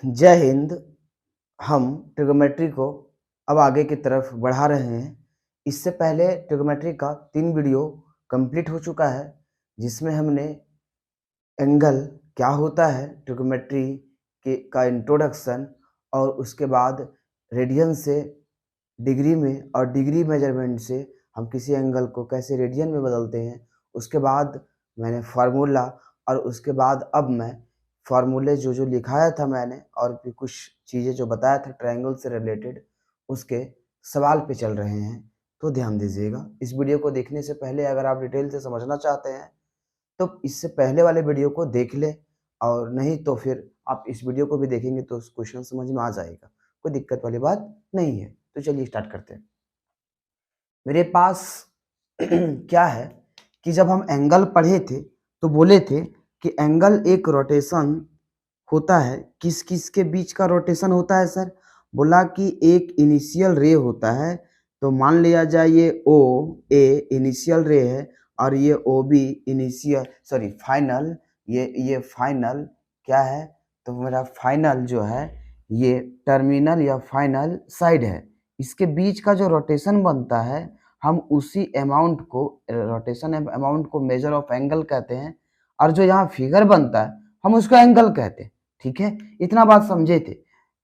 जय हिंद। हम ट्रिग्नोमेट्री को अब आगे की तरफ बढ़ा रहे हैं। इससे पहले ट्रिग्नोमेट्री का 3 वीडियो कंप्लीट हो चुका है, जिसमें हमने एंगल क्या होता है, ट्रिग्नोमेट्री के का इंट्रोडक्शन, और उसके बाद रेडियन से डिग्री में और डिग्री मेजरमेंट से हम किसी एंगल को कैसे रेडियन में बदलते हैं। उसके बाद मैंने फार्मूला, और उसके बाद अब मैं फार्मूले जो लिखाया था मैंने, और भी कुछ चीज़ें जो बताया था ट्रायंगल से रिलेटेड, उसके सवाल पे चल रहे हैं। तो ध्यान दीजिएगा। इस वीडियो को देखने से पहले अगर आप डिटेल से समझना चाहते हैं तो इससे पहले वाले वीडियो को देख ले, और नहीं तो फिर आप इस वीडियो को भी देखेंगे तो क्वेश्चन समझ में आ जाएगा। कोई दिक्कत वाली बात नहीं है। तो चलिए स्टार्ट करते हैं। मेरे पास क्या है कि जब हम एंगल पढ़े थे तो बोले थे कि एंगल एक रोटेशन होता है। किस किस के बीच का रोटेशन होता है सर? बोला कि एक इनिशियल रे होता है। तो मान लिया जाए ये ओ ए इनिशियल रे है, और ये O B initial sorry final, ये फाइनल क्या है? तो मेरा फाइनल जो है ये टर्मिनल या फाइनल साइड है। इसके बीच का जो रोटेशन बनता है हम उसी अमाउंट को, रोटेशन अमाउंट को मेजर ऑफ एंगल कहते हैं, और जो यहाँ फिगर बनता है हम उसको एंगल कहते हैं। ठीक है, इतना बात समझे थे।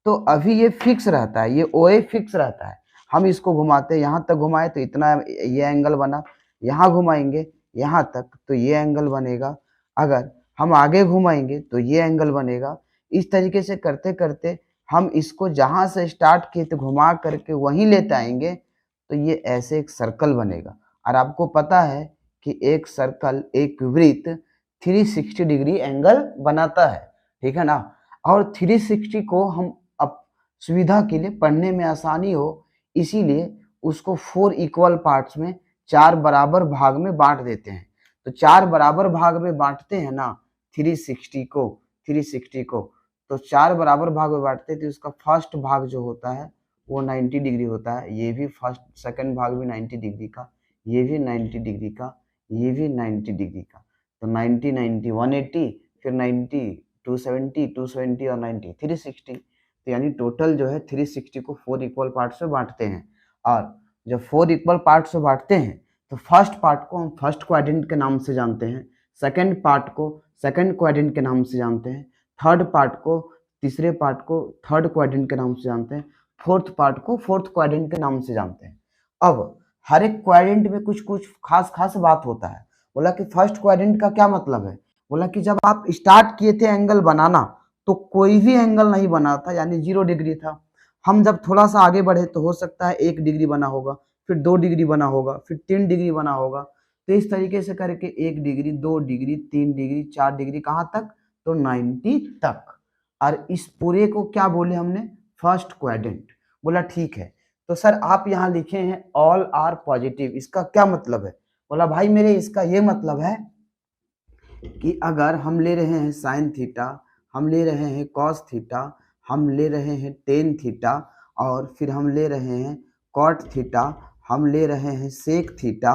तो अभी ये फिक्स रहता है, ये ओ ए फिक्स रहता है। हम इसको घुमाते हैं, यहाँ तक घुमाए तो इतना ये एंगल बना, यहाँ घुमाएंगे यहाँ तक तो ये एंगल बनेगा, अगर हम आगे घुमाएंगे तो ये एंगल बनेगा। इस तरीके से करते करते हम इसको जहाँ से स्टार्ट किए थे घुमा करके वहीं लेते आएंगे, तो ये ऐसे एक सर्कल बनेगा। और आपको पता है कि एक सर्कल, एक वृत्त 360 डिग्री एंगल बनाता है, ठीक है ना। और 360 को हम अब सुविधा के लिए पढ़ने में आसानी हो, इसीलिए उसको 4 इक्वल पार्ट्स में, 4 बराबर भाग में बांट देते हैं। तो 4 बराबर भाग में बांटते हैं ना 360 को, तो 4 बराबर भाग में बांटते हैं। तो उसका फर्स्ट भाग जो होता है वो 90 डिग्री होता है। ये भी फर्स्ट, सेकंड भाग भी 90 डिग्री का, ये भी 90 डिग्री का, ये भी 90 डिग्री का। तो 90 90 180, फिर 90 270 270 और 90 360। तो यानी टोटल जो है 360 को 4 इक्वल पार्ट्स में बांटते हैं। और जब 4 इक्वल पार्ट्स में बांटते हैं तो फर्स्ट पार्ट को हम फर्स्ट क्वाड्रेंट के नाम से जानते हैं, सेकंड पार्ट को सेकंड क्वाड्रेंट के नाम से जानते हैं, थर्ड पार्ट को, तीसरे पार्ट को थर्ड क्वाड्रेंट के नाम से जानते हैं, फोर्थ पार्ट को फोर्थ क्वाड्रेंट के नाम से जानते हैं। अब हर एक क्वाड्रेंट में कुछ कुछ खास खास बात होता है। बोला कि फर्स्ट क्वाड्रेंट का क्या मतलब है? बोला कि जब आप स्टार्ट किए थे एंगल बनाना तो कोई भी एंगल नहीं बना था, यानी 0 डिग्री था। हम जब थोड़ा सा आगे बढ़े तो हो सकता है 1 डिग्री बना होगा, फिर 2 डिग्री बना होगा, फिर 3 डिग्री बना होगा। तो इस तरीके से करके 1 डिग्री, 2 डिग्री, 3 डिग्री, 4 डिग्री, कहाँ तक? तो 90 तक। और इस पूरे को क्या बोले हमने? First quadrant. बोला ठीक है। तो सर आप यहाँ लिखे हैं ऑल आर पॉजिटिव, इसका क्या मतलब है? बोला भाई मेरे इसका ये मतलब है कि अगर हम ले रहे हैं साइन थीटा, हम ले रहे हैं कॉस थीटा, हम ले रहे हैं टेन थीटा, और फिर हम ले रहे हैं कॉट थीटा, हम ले रहे हैं सेक थीटा,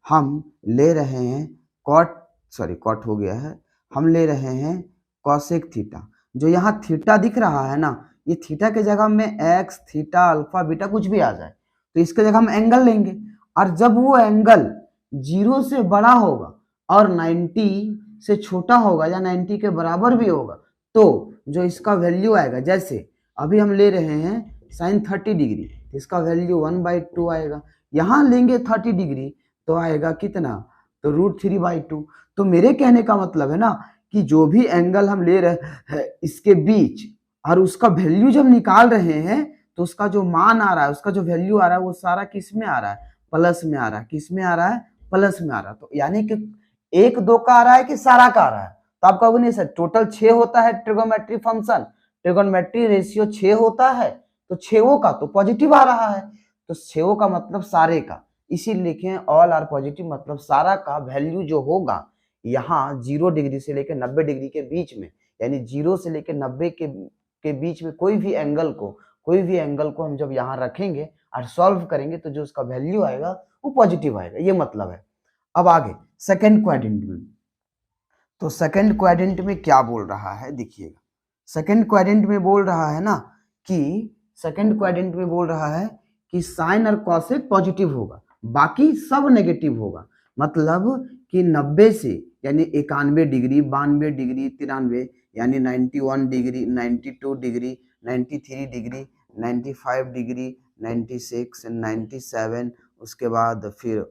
हम ले रहे हैं कॉट हो गया है, हम ले रहे हैं कॉसेक थीटा। जो यहाँ थीटा दिख रहा है ना, ये थीटा के जगह में एक्स, थीटा, अल्फा, बीटा कुछ भी आ जाए तो इसके जगह हम एंगल लेंगे। और जब वो एंगल 0 से बड़ा होगा और 90 से छोटा होगा या 90 के बराबर भी होगा, तो जो इसका वैल्यू आएगा, जैसे अभी हम ले रहे हैं साइन 30 डिग्री, इसका वैल्यू 1/2 आएगा। यहाँ लेंगे 30 डिग्री तो आएगा कितना? तो √3/2। तो मेरे कहने का मतलब है ना कि जो भी एंगल हम ले रहे हैं इसके बीच, और उसका वैल्यू जब निकाल रहे हैं तो उसका जो मान आ रहा है, उसका जो वैल्यू आ रहा है, वो सारा किस में आ रहा है? प्लस में आ रहा है। किस में आ रहा है? प्लस में आ रहा है। तो यानी कि 1 2 का आ रहा है कि सारा का आ रहा है? तो आप कहोगे नहीं सर, टोटल 6 होता है ट्रिगोनोमेट्री फंक्शन, ट्रिगोनोमेट्री रेशियो 6 होता है, तो 6 का तो पॉजिटिव आ रहा है। तो 6 का मतलब सारे का, इसीलिए लिखे ऑल आर पॉजिटिव, मतलब सारा का वैल्यू जो होगा यहाँ 0 डिग्री से लेकर 90 डिग्री के बीच में, यानी 0 से लेकर 90 के बीच में कोई भी एंगल को हम जब यहाँ रखेंगे और सॉल्व करेंगे तो जो उसका वैल्यू आएगा वो पॉजिटिव आएगा, ये मतलब है। अब आगे सेकंड क्वाड्रेंट में, तो सेकंड क्वाड्रेंट में क्या बोल रहा है देखिएगा। सेकंड क्वाड्रेंट में बोल रहा है ना कि सेकंड क्वाड्रेंट में बोल रहा है कि साइन और कॉसेक पॉजिटिव होगा, बाकी सब नेगेटिव होगा। मतलब कि 90 से यानी 91 डिग्री, 92 डिग्री, 93 यानी 91 डिग्री, 92 डिग्री, 93 डिग्री, 95 डिग्री, 96, 97, उसके बाद फिर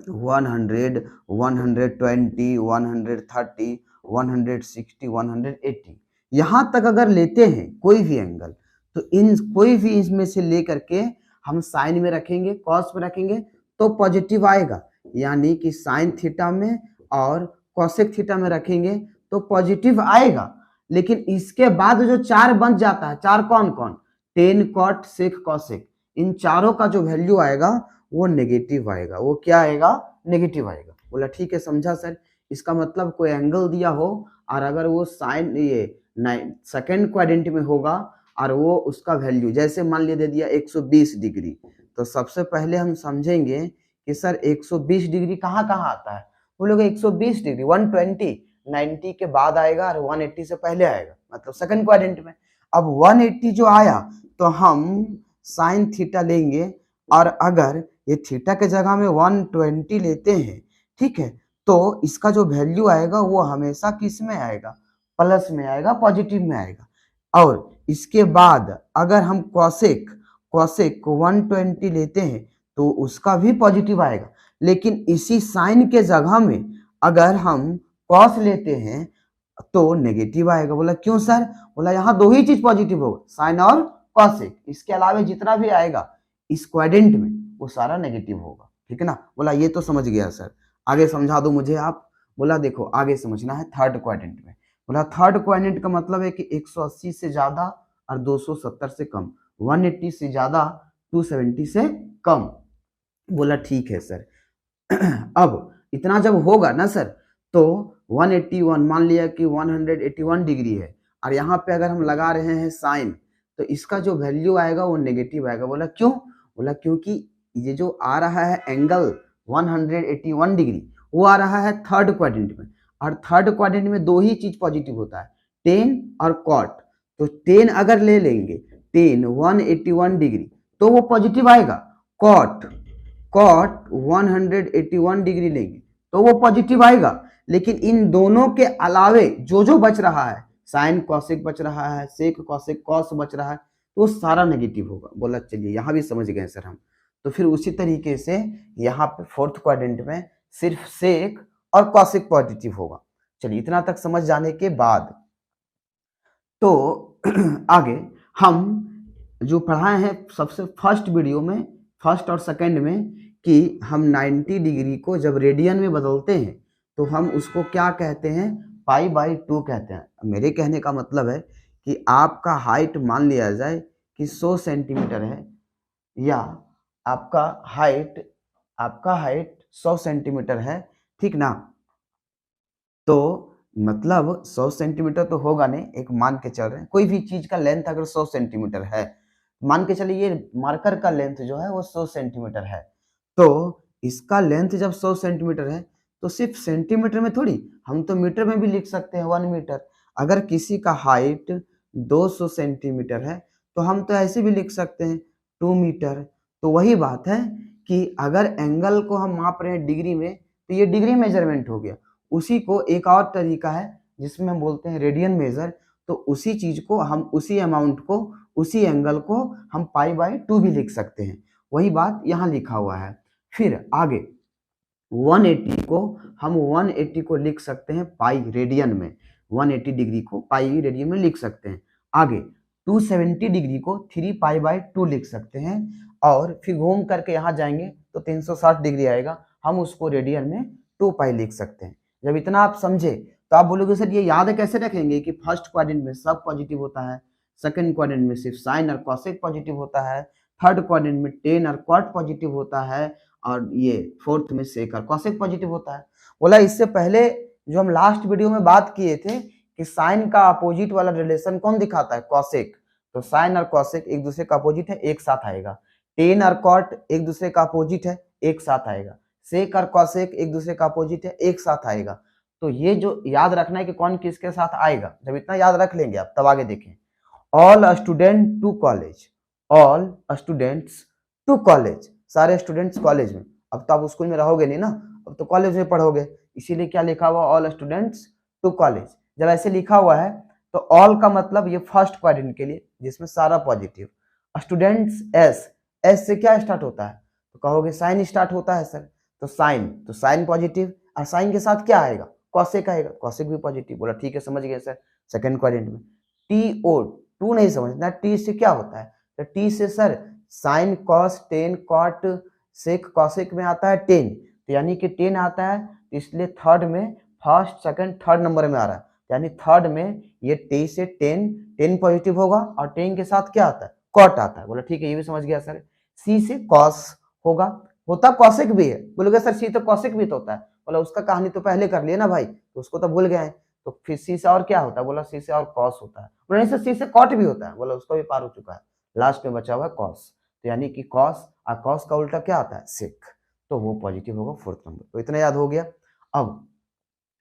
100, 120, 130, 160, 180, यहाँ तक अगर लेते हैं कोई भी एंगल, तो इन कोई भी इसमें से लेकर के हम साइन में रखेंगे, कॉस में रखेंगे तो पॉजिटिव आएगा, यानी कि साइन थीटा में और कॉसेक थीटा में रखेंगे तो पॉजिटिव आएगा। लेकिन इसके बाद जो चार बन जाता है, चार कौन कौन, टेन, कॉट, सेक, कॉसेक, इन चारों का जो वैल्यू आएगा वो नेगेटिव आएगा। वो क्या आएगा, नेगेटिव आएगा। बोला ठीक है, समझा सर। इसका मतलब कोई एंगल दिया हो और अगर वो साइन ये सेकेंड क्वाड्रेंट में होगा और वो उसका वैल्यू जैसे मान लिया दे दिया 120 डिग्री, तो सबसे पहले हम समझेंगे कि सर 120 डिग्री कहाँ कहाँ आता है। बोलोगे 120 डिग्री 120, 90 के बाद आएगा और 180 से पहले आएगा, मतलब सेकंड क्वाड्रेंट में। अब 180 जो आया तो हम साइन थीटा लेंगे और अगर ये थीटा के जगह में 120 लेते हैं, ठीक है, तो इसका जो वैल्यू आएगा वो हमेशा किस में आएगा, प्लस में आएगा, पॉजिटिव में आएगा। और इसके बाद अगर हम कॉसेक को 120 लेते हैं तो उसका भी पॉजिटिव आएगा। लेकिन इसी साइन के जगह में अगर हम कॉस लेते हैं तो नेगेटिव आएगा। बोला क्यों सर? बोला यहाँ दो ही चीज पॉजिटिव होगा, साइन और कॉसेक, इसके अलावा जितना भी आएगा इस क्वाड्रेंट में वो सारा नेगेटिव होगा। ठीक है ना? बोला ये तो समझ गया सर, आगे समझा दो मुझे आप। बोला देखो आगे समझना है थर्ड क्वाड्रेंट में। बोला थर्ड क्वाड्रेंट का मतलब है कि 180 से ज्यादा और 270 से कम, 180 से ज्यादा 270 से कम। बोला ठीक है सर। अब इतना जब होगा ना सर तो 181 मान लिया कि 181 डिग्री है और यहाँ पे अगर हम लगा रहे हैं साइन तो इसका जो वैल्यू आएगा वो नेगेटिव आएगा। बोला क्यों? बोला क्योंकि ये जो आ रहा है एंगल 181 डिग्री वो आ रहा है थर्ड क्वाड्रेंट में, और थर्ड क्वाड्रेंट में दो ही चीज पॉजिटिव होता है, टेन और कॉट। तो टेन अगर ले लेंगे, टेन 181 डिग्री तो वो पॉजिटिव आएगा। कॉट 181 डिग्री लेंगे तो वो पॉजिटिव आएगा। लेकिन इन दोनों के अलावे जो जो बच रहा है, साइन कॉसेक बच रहा है, सेक कॉसेक कॉस बच रहा है, तो वो सारा नेगेटिव होगा। बोला चलिए यहाँ भी समझ गए सर हम। तो फिर उसी तरीके से यहाँ पे फोर्थ क्वाड्रेंट में सिर्फ सेक और कॉसेक पॉजिटिव होगा। चलिए इतना तक समझ जाने के बाद तो आगे हम जो पढ़ाए हैं सबसे फर्स्ट वीडियो में, फर्स्ट और सेकंड में, कि हम 90 डिग्री को जब रेडियन में बदलते हैं तो हम उसको क्या कहते हैं, π/2 कहते हैं। मेरे कहने का मतलब है कि आपका हाइट मान लिया जाए कि 100 सेंटीमीटर है, या आपका हाइट 100 सेंटीमीटर है, ठीक ना? तो मतलब 100 सेंटीमीटर तो होगा नहीं, एक मान के चल रहे हैं, कोई भी चीज का लेंथ अगर 100 सेंटीमीटर है, मान के चलिए ये मार्कर का लेंथ जो है वो 100 सेंटीमीटर है, तो इसका लेंथ जब 100 सेंटीमीटर है तो सिर्फ सेंटीमीटर में थोड़ी, हम तो मीटर में भी लिख सकते हैं 1 मीटर। अगर किसी का हाइट 200 सेंटीमीटर है तो हम तो ऐसे भी लिख सकते हैं 2 मीटर। तो वही बात है कि अगर एंगल को हम माप रहे हैं डिग्री में तो ये डिग्री मेजरमेंट हो गया। उसी को एक और तरीका है जिसमें हम बोलते हैं रेडियन मेजर, तो उसी चीज को हम, उसी अमाउंट को, उसी एंगल को हम π/2 भी लिख सकते हैं। वही बात यहाँ लिखा हुआ है। फिर आगे 180 को हम 180 को लिख सकते हैं पाई रेडियन में, 180 डिग्री को पाई रेडियन में लिख सकते हैं। आगे 270 डिग्री को 3π/2 लिख सकते हैं, और फिर घूम करके यहाँ जाएंगे तो 360 डिग्री आएगा, हम उसको रेडियन में 2π लिख सकते हैं। जब इतना आप समझे तो आप बोलोगे सर ये याद कैसे रखेंगे कि फर्स्ट क्वाड्रेंट में सब पॉजिटिव होता है, सेकंड क्वाड्रेंट में सिर्फ साइन और कॉसेक पॉजिटिव होता है, थर्ड क्वाड्रेंट में टेन और कॉट पॉजिटिव होता है, और ये फोर्थ में सेक और कॉसेक पॉजिटिव होता है। बोला इससे पहले जो हम लास्ट वीडियो में बात किए थे कि साइन का अपोजिट वाला रिलेशन कौन दिखाता है, कॉसेक। तो साइन और कॉसेक एक दूसरे का अपोजिट है, एक साथ आएगा। टेन और कॉट एक दूसरे का अपोजिट है, एक साथ आएगा। सेक और कॉसेक एक दूसरे का अपोजिट है, एक साथ आएगा। तो ये जो याद रखना है कि कौन किसके साथ आएगा, जब इतना याद रख लेंगे आप तब आगे देखें। All student to college, all students to college, सारे स्टूडेंट्स कॉलेज में। अब तो आप स्कूल में रहोगे नहीं ना, अब तो कॉलेज में पढ़ोगे, इसीलिए क्या लिखा हुआ, ऑल स्टूडेंट्स टू कॉलेज। जब ऐसे लिखा हुआ है तो ऑल का मतलब ये फर्स्ट क्वाड्रेंट के लिए जिसमें सारा पॉजिटिव, स्टूडेंट्स एस, एस से क्या स्टार्ट होता है, तो कहोगे साइन स्टार्ट होता है सर, तो साइन पॉजिटिव, और साइन के साथ क्या आएगा, कॉसेक आएगा, कॉसेक भी पॉजिटिव। बोला ठीक है समझ गए सर। सेकंड क्वाड्रेंट में टी ओ, टू नहीं समझना, टी से क्या होता है, तो टी से sir sine cos tan cot sec, cosec में आता है 10, तो यानी कि 10 आता है, तो इसलिए थर्ड में फर्स्ट सेकंड थर्ड नंबर में आ रहा है, यानी थर्ड में ये टी से 10 पॉजिटिव होगा, और 10 के साथ क्या आता है, कॉट आता है। बोला ठीक है ये भी समझ गया सर। सी से कॉस होगा, होता कॉसेक भी है, बोलोगे सर सी तो कॉसेक भी तो होता है, बोला उसका कहानी तो पहले कर लिए ना भाई, तो उसको तो भूल गए हैं, तो फिर सी से और क्या होता है, बोला सी से और कॉस होता है, बोला नहीं सर सी से कॉट भी होता है, बोला उसका भी पार हो चुका है, लास्ट में बचा हुआ है कॉस, तो यानी कि कॉस, और कॉस का उल्टा क्या आता है, सेक, तो वो पॉजिटिव होगा फोर्थ नंबर। तो इतना याद हो गया। अब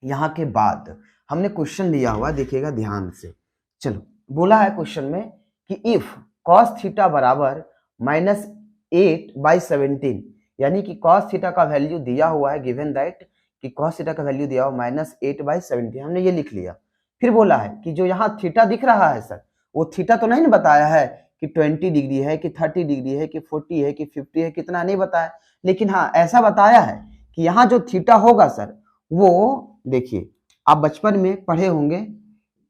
यहाँ के बाद हमने क्वेश्चन लिया हुआ, देखिएगा ध्यान से। चलो बोला है क्वेश्चन में कि इफ कॉस थीटा बराबर -8/17, यानी कि कॉस थीटा का वैल्यू दिया हुआ है, गिवन दैट कि कॉस थीटा का वैल्यू दिया हुआ -8/17, हमने ये लिख लिया। फिर बोला है कि जो यहाँ थीटा दिख रहा है सर, वो थीटा तो नहीं ना बताया है कि 20 डिग्री है कि 30 डिग्री है कि 40 है कि 50 है, कितना नहीं बताया, लेकिन हाँ ऐसा बताया है कि यहाँ जो थीटा होगा सर, वो देखिए आप बचपन में पढ़े होंगे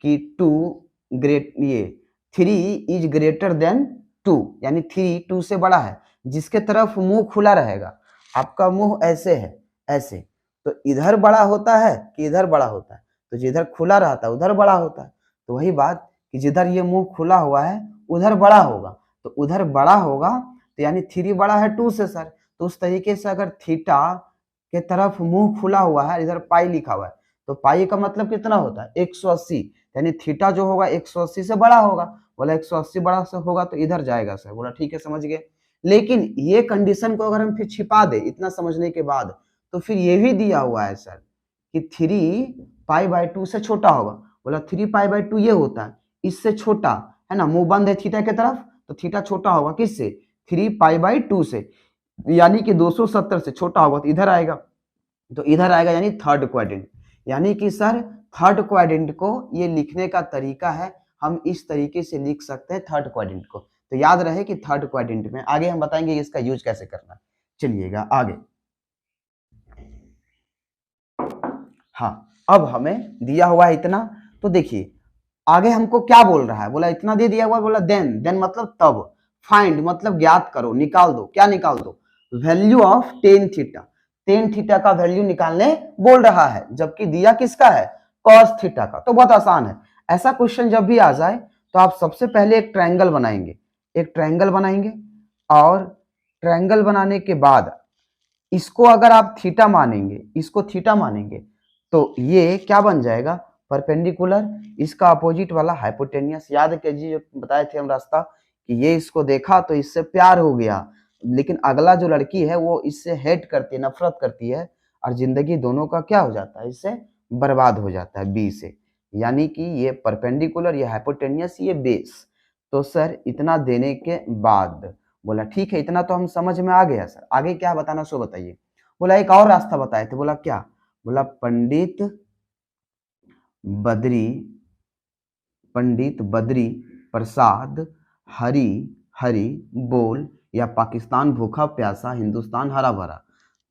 कि 3 इज ग्रेटर देन 2, यानी 3 2 से बड़ा है, जिसके तरफ मुंह खुला रहेगा, आपका मुंह ऐसे है, ऐसे, तो इधर बड़ा होता है कि इधर बड़ा होता है, तो जिधर खुला रहता है उधर बड़ा होता है, तो वही बात कि जिधर ये मुंह खुला हुआ है उधर बड़ा होगा, तो उधर बड़ा होगा, तो यानी 3 बड़ा है 2 से सर, तो उस तरीके से अगर थीटा के तरफ मुंह खुला हुआ है, इधर पाई लिखा हुआ है, तो पाई का मतलब कितना होता है 180, यानी थीटा जो होगा 180 से बड़ा होगा, बोला 180 बड़ा से होगा तो इधर जाएगा सर, बोला ठीक है समझ गए। लेकिन ये कंडीशन को अगर हम फिर छिपा दे इतना समझने के बाद, तो फिर ये भी दिया हुआ है सर कि 3π/2 से छोटा होगा, बोला 3π/2 ये होता है इससे छोटा है ना, मुंह बंद है थीटा के तरफ, तो थीटा छोटा होगा किससे, 3π/2 से, यानी कि 270 से छोटा होगा, तो इधर आएगा, तो इधर आएगा यानी थर्ड क्वाड्रेंट। यानी कि सर थर्ड क्वाड्रेंट को ये लिखने का तरीका है, हम इस तरीके से लिख सकते हैं थर्ड क्वाड्रेंट को, तो याद रहे कि थर्ड क्वाड्रेंट में, आगे हम बताएंगे इसका यूज कैसे करना। चलिएगा आगे। हाँ अब हमें दिया हुआ है इतना, तो देखिए आगे हमको क्या बोल रहा है, बोला इतना दे दिया हुआ, बोला देन मतलब तब, फाइंड मतलब ज्ञात करो, निकाल दो, क्या निकाल दो, वैल्यू ऑफ टेन थीटा का वैल्यू निकालने बोल रहा है, जबकि दिया किसका है, कॉस थीटा का, तो बहुत आसान है। ऐसा क्वेश्चन जब भी आ जाए तो आप सबसे पहले एक ट्रायंगल बनाएंगे, और ट्रायंगल बनाने के बाद इसको अगर आप थीटा मानेंगे, इसको थीटा मानेंगे, तो ये क्या बन जाएगा, परपेंडिकुलर, इसका अपोजिट वाला हाइपोटेनियस। याद कीजिए जो बताए थे हम रास्ता, कि ये इसको देखा तो इससे प्यार हो गया, लेकिन अगला जो लड़की है वो इससे हेट करती है, नफरत करती है, और जिंदगी दोनों का क्या हो जाता है, इससे बर्बाद हो जाता है, बी से, यानी कि ये परपेंडिकुलर, ये हाइपोटेनियस, ये बेस। तो सर इतना देने के बाद बोला ठीक है, इतना तो हम समझ में आ गया सर, आगे क्या बताना सो बताइए। बोला एक और रास्ता बताए थे, बोला क्या, बोला पंडित बद्री प्रसाद हरी हरी बोल, या पाकिस्तान भूखा प्यासा हिंदुस्तान हरा भरा,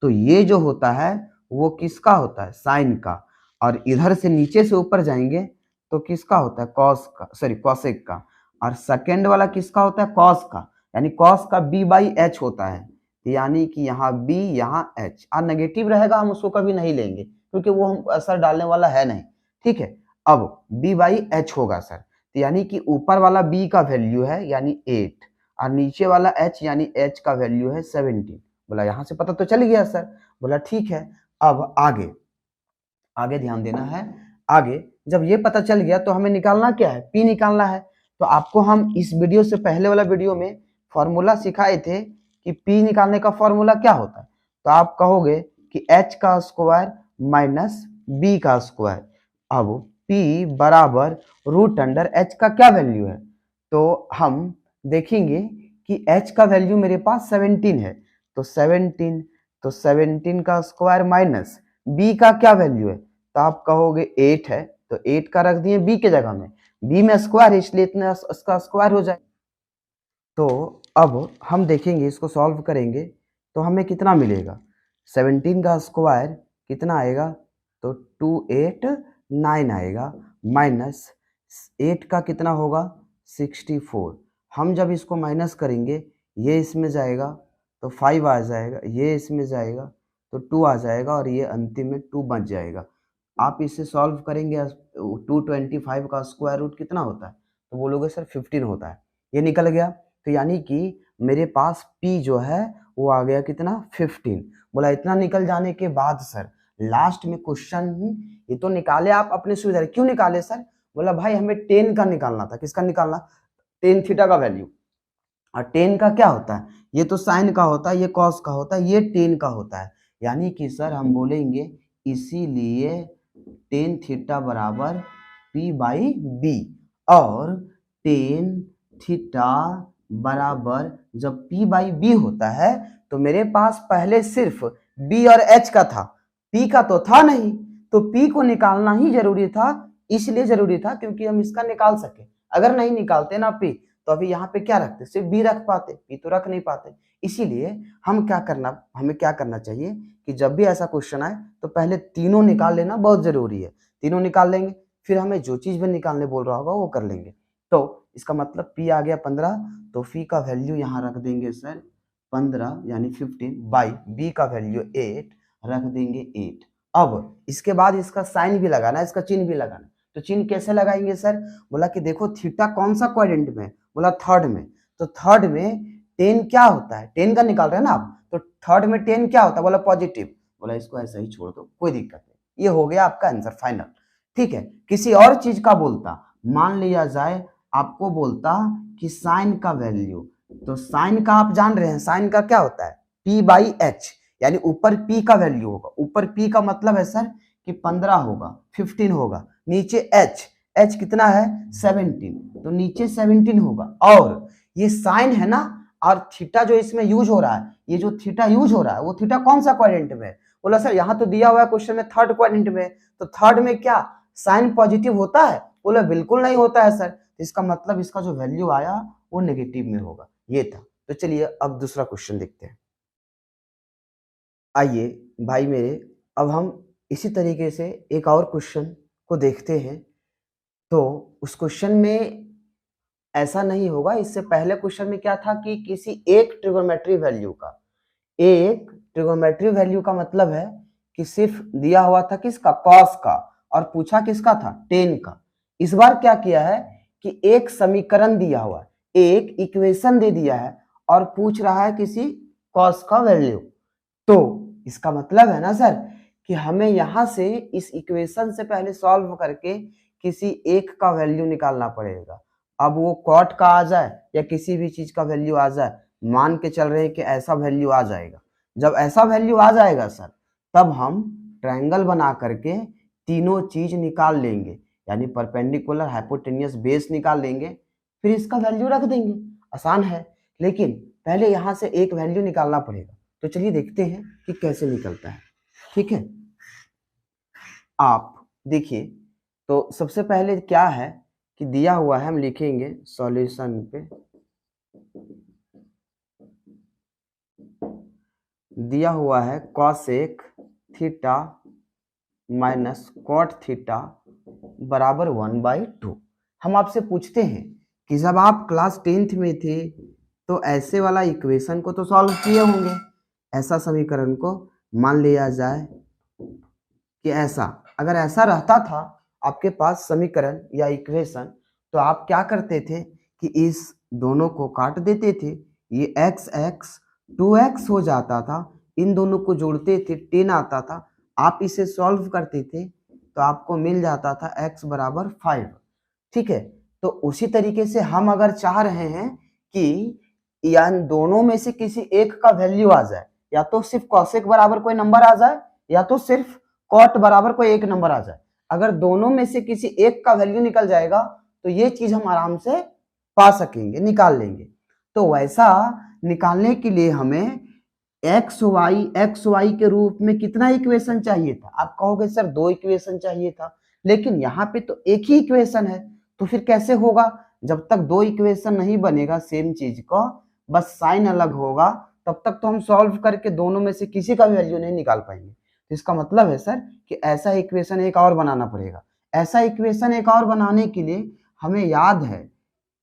तो ये जो होता है वो किसका होता है, साइन का, और इधर से नीचे से ऊपर जाएंगे तो किसका होता है, कॉस का, सॉरी कॉसेक का, और सेकेंड वाला किसका होता है, कॉस का, यानी कॉस का b/h होता है, यानी कि यहाँ b यहाँ h, और नेगेटिव रहेगा हम उसको कभी नहीं लेंगे क्योंकि वो हम असर डालने वाला है नहीं, ठीक है। अब b/h होगा सर, तो यानी कि ऊपर वाला b का वैल्यू है यानी 8, और नीचे वाला h यानी h का वैल्यू है 17। बोला यहाँ से पता तो चल गया सर, बोला ठीक है। अब आगे ध्यान देना है, आगे जब ये पता चल गया तो हमें निकालना क्या है, p निकालना है। तो आपको हम इस वीडियो से पहले वाला वीडियो में फॉर्मूला सिखाए थे कि p निकालने का फॉर्मूला क्या होता है, तो आप कहोगे कि h का स्क्वायर माइनस b का स्क्वायर। अब p बराबर रूट अंडर h का क्या वैल्यू है, तो हम देखेंगे कि h का वैल्यू मेरे पास 17 है, तो 17 का स्क्वायर माइनस b का क्या वैल्यू है, तो आप कहोगे 8 है, तो 8 का रख दिए b के जगह में, b में स्क्वायर है इसलिए इतना इसका स्क्वायर हो जाए। तो अब हम देखेंगे, इसको सॉल्व करेंगे तो हमें कितना मिलेगा, 17 का स्क्वायर कितना आएगा, तो 289 आएगा, माइनस 8 का कितना होगा 64। हम जब इसको माइनस करेंगे ये इसमें जाएगा तो 5 आ जाएगा, ये इसमें जाएगा तो 2 आ जाएगा और ये अंतिम में 2 बच जाएगा। आप इसे सॉल्व करेंगे 225 का स्क्वायर रूट कितना होता है, तो बोलोगे सर 15 होता है, ये निकल गया। तो यानी कि मेरे पास p जो है वो आ गया कितना 15। बोला इतना निकल जाने के बाद सर लास्ट में क्वेश्चन ये तो निकाले आप अपने सुविधा, क्यों निकाले सर, बोला भाई हमें tan का निकालना था, किसका निकालना, tan थीटा का वैल्यू। और tan का क्या होता है, ये तो sin का होता है, ये cos का होता है, ये tan का होता है, यानी कि सर हम बोलेंगे इसीलिए tan थीटा बराबर p बाई b, और tan थीटा बराबर जब p बाई b होता है तो मेरे पास पहले सिर्फ b और h का था, p का तो था नहीं, तो p को निकालना ही जरूरी था, इसलिए जरूरी था क्योंकि हम इसका निकाल सके। अगर नहीं निकालते ना p तो अभी यहाँ पे क्या रखते, सिर्फ b रख पाते, p तो रख नहीं पाते। इसीलिए हमें क्या करना चाहिए कि जब भी ऐसा क्वेश्चन आए तो पहले तीनों निकाल लेना बहुत जरूरी है। तीनों निकाल लेंगे फिर हमें जो चीज भी निकालने बोल रहा होगा वो कर लेंगे। तो इसका मतलब p आ गया 15, तो फी का वैल्यू यहाँ रख देंगे सर 15 यानी 15 बाई b का वैल्यू 8 रख देंगे 8। अब इसके बाद इसका साइन भी लगाना, इसका चिन्ह भी लगाना, तो चिन्ह कैसे लगाएंगे सर, बोला कि देखो थीटा कौन सा क्वाड्रेंट में, बोला थर्ड में, तो थर्ड में tan क्या होता है, tan का निकाल रहे हैं ना आप, तो थर्ड में tan क्या होता है, बोला पॉजिटिव, बोला इसको ऐसा ही छोड़ दो कोई दिक्कत नहीं, ये हो गया आपका आंसर फाइनल। ठीक है, किसी और चीज का बोलता, मान लिया जाए आपको बोलता कि साइन का वैल्यू, तो साइन का आप जान रहे हैं साइन का क्या होता है p बाई एच, यानी ऊपर p का वैल्यू होगा, ऊपर p का मतलब है सर कि 15 होगा 15 होगा, नीचे h कितना है 17, तो नीचे 17 होगा, और ये साइन है ना, और थीटा जो इसमें यूज हो रहा है, ये जो थीटा यूज हो रहा है वो थीटा कौन सा क्वाड्रेंट में है, बोला सर यहाँ तो दिया हुआ है क्वेश्चन में थर्ड क्वाड्रेंट में, तो थर्ड में क्या साइन पॉजिटिव होता है, बोला बिल्कुल नहीं होता है सर, इसका मतलब इसका जो वैल्यू आया वो नेगेटिव में होगा, ये था। तो चलिए अब दूसरा क्वेश्चन देखते हैं। आइए भाई मेरे, अब हम इसी तरीके से एक और क्वेश्चन को देखते हैं। तो उस क्वेश्चन में ऐसा नहीं होगा, इससे पहले क्वेश्चन में क्या था कि किसी एक ट्रिगोनोमेट्री वैल्यू का, एक ट्रिगोनोमेट्री वैल्यू का मतलब है कि सिर्फ दिया हुआ था किसका कॉस का, और पूछा किसका था टेन का। इस बार क्या किया है कि एक समीकरण दिया हुआ है, एक इक्वेशन दे दिया है और पूछ रहा है किसी कॉस का वैल्यू, तो इसका मतलब है ना सर कि हमें यहां से इस इक्वेशन से पहले सॉल्व करके किसी एक का वैल्यू निकालना पड़ेगा। अब वो कॉट का आ जाए या किसी भी चीज का वैल्यू आ जाए, मान के चल रहे हैं कि ऐसा वैल्यू आ जाएगा, जब ऐसा वैल्यू आ जाएगा सर तब हम ट्रायंगल बना करके तीनों चीज निकाल लेंगे, यानी परपेंडिकुलर हाइपोटेनियस बेस निकाल लेंगे, फिर इसका वैल्यू रख देंगे। आसान है, लेकिन पहले यहां से एक वैल्यू निकालना पड़ेगा, तो चलिए देखते हैं कि कैसे निकलता है। ठीक है, आप देखिए, तो सबसे पहले क्या है कि दिया हुआ है, हम लिखेंगे सॉल्यूशन पे, दिया हुआ है cosec theta minus cot theta बराबर 1/2। हम आपसे पूछते हैं कि जब आप क्लास 10th में थे तो ऐसे वाला इक्वेशन को तो सॉल्व किए होंगे, ऐसा समीकरण को मान लिया जाए कि ऐसा, अगर ऐसा रहता था आपके पास समीकरण या इक्वेशन, तो आप क्या करते थे कि इस दोनों को काट देते थे, ये x 2x हो जाता था, इन दोनों को जोड़ते थे 10 आता था, आप इसे सॉल्व करते थे तो आपको मिल जाता था x बराबर 5। ठीक है, तो उसी तरीके से हम अगर चाह रहे हैं कि या दोनों में से किसी एक का वैल्यू आ जाए, या तो सिर्फ कॉसेक बराबर कोई नंबर आ जाए या तो सिर्फ कॉट बराबर कोई एक नंबर आ जाए, अगर दोनों में से किसी एक का वैल्यू निकल जाएगा तो ये चीज हम आराम से पा सकेंगे, निकाल लेंगे। तो वैसा निकालने के लिए हमें एक्स वाई के रूप में कितना इक्वेशन चाहिए था? आप कहोगे सर 2 इक्वेशन चाहिए था, लेकिन यहाँ पे तो एक ही इक्वेशन है, तो फिर कैसे होगा? जब तक 2 इक्वेशन नहीं बनेगा सेम चीज का, बस साइन अलग होगा, तब तक तो हम सॉल्व करके दोनों में से किसी का भी वैल्यू नहीं निकाल पाएंगे। तो इसका मतलब है सर कि ऐसा इक्वेशन एक और बनाना पड़ेगा। ऐसा इक्वेशन एक और बनाने के लिए हमें याद है